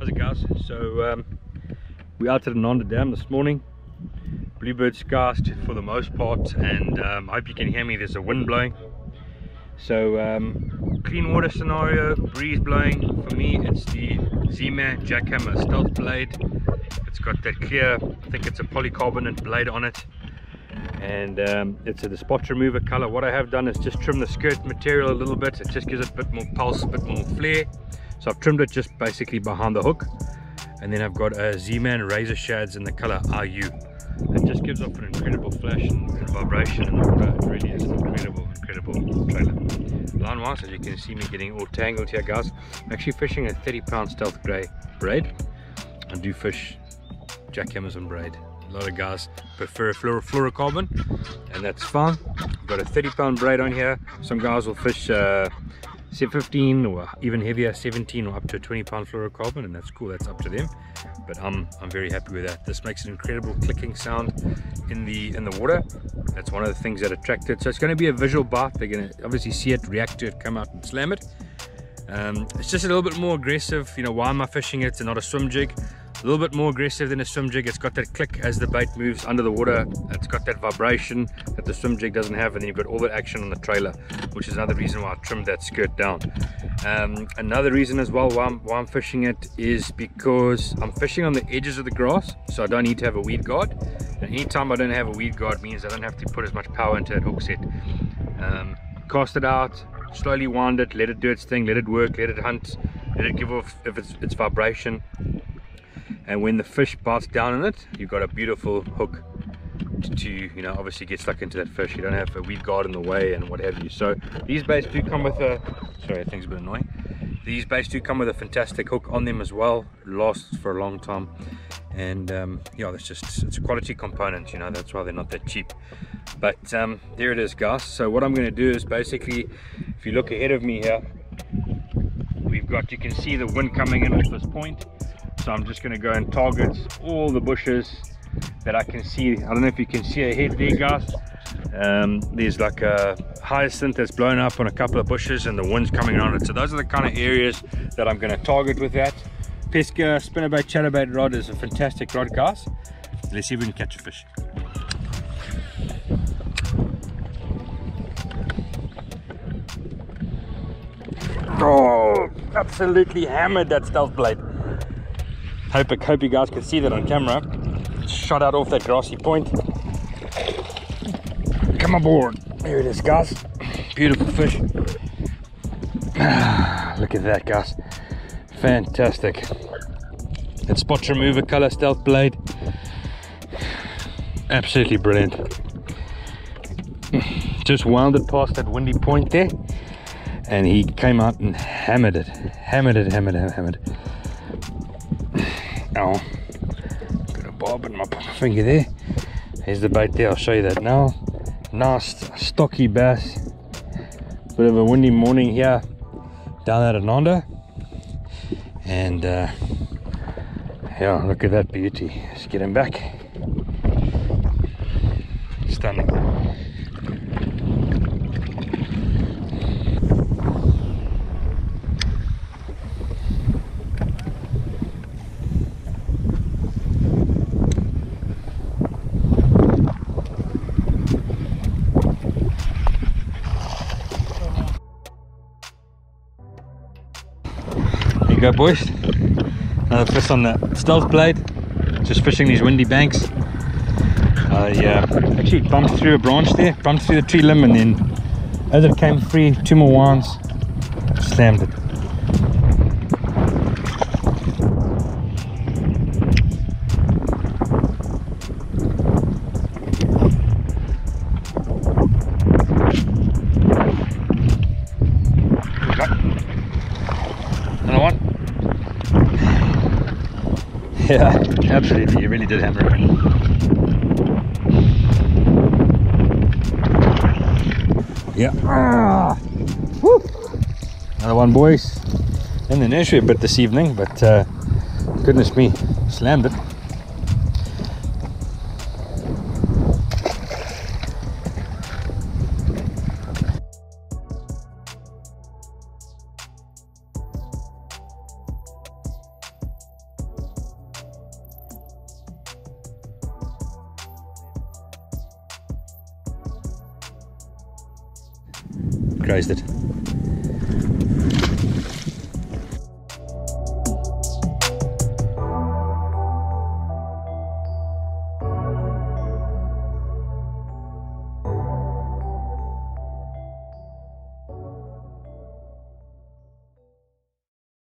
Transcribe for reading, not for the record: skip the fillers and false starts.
How's it, guys? So we're out at Ananda Dam this morning. Bluebird skies for the most part, and I hope you can hear me. There's a wind blowing. So clean water scenario, breeze blowing. For me, it's the Z-Man Jackhammer Stealthbladez. It's got that clear, I think it's a polycarbonate blade on it, and it's the spot remover color. What I have done is just trim the skirt material a little bit. It just gives it a bit more pulse, a bit more flair. So I've trimmed it just basically behind the hook, and then I've got a Z-Man Razor Shadz in the color RU. It just gives off an incredible flash and vibration in the water. It really is an incredible trailer. Line wise, as you can see me getting all tangled here, guys. I'm actually fishing a 30-pound stealth grey braid. I do fish jackhammers on braid. A lot of guys prefer fluorocarbon, and that's fine. I've got a 30-pound braid on here. Some guys will fish 15 or even heavier, 17 or up to a 20-pound fluorocarbon, and that's cool. That's up to them, but I'm very happy with that. This makes an incredible clicking sound in the water. That's one of the things that attract it. So it's going to be a visual bite. They're going to obviously see it, react to it, come out and slam it. It's just a little bit more aggressive. You know, why am I fishing it and not a swim jig? A little bit more aggressive than a swim jig. It's got that click as the bait moves under the water. It's got that vibration that the swim jig doesn't have, and then you've got all that action on the trailer, which is another reason why I trimmed that skirt down. Another reason as well why I'm fishing it is because I'm fishing on the edges of the grass, so I don't need to have a weed guard. And anytime I don't have a weed guard means I don't have to put as much power into that hook set. Cast it out, slowly wind it, let it do its thing, let it work, let it hunt, let it give off its vibration. And when the fish bites down in it, you've got a beautiful hook to you know, obviously get stuck into that fish. You don't have a weed guard in the way and what have you. So these baits do come with a, sorry, that thing's a bit annoying. These baits do come with a fantastic hook on them as well. It lasts for a long time, and yeah, it's a quality component, you know, that's why they're not that cheap. But there it is, guys. So what I'm going to do is basically, if you look ahead of me here, we've got, you can see the wind coming in off this point. So I'm just going to go and target all the bushes that I can see. I don't know if you can see ahead there, guys. There's like a hyacinth that's blown up on a couple of bushes and the wind's coming around it. So those are the kind of areas that I'm going to target with that. Pesca spinnerbait chatterbait rod is a fantastic rod, guys. Let's see if we can catch a fish. Oh, absolutely hammered that stealth blade. Hope you guys can see that on camera. Shot out off that grassy point. Come aboard. There it is, guys. Beautiful fish. Look at that, guys. Fantastic. That spot remover color stealth blade. Absolutely brilliant. Just wound it past that windy point there, and he came out and hammered it. Hammered. Oh, got a bob in my finger there. Here's the bait there, I'll show you that now. Nice stocky bass. Bit of a windy morning here down at Ananda, and yeah, look at that beauty. Let's get him back. Stunning. Go, boys. Another fish on the stealth blade. Just fishing these windy banks. Actually bumped through a branch there, bumped through the tree limb, and then as it came free, 2 more winds, slammed it. Another one. Yeah, absolutely, you really did hammer it. Yeah. Woo. Another one, boys. In the nursery a bit this evening, but goodness me, slammed it. grazed it.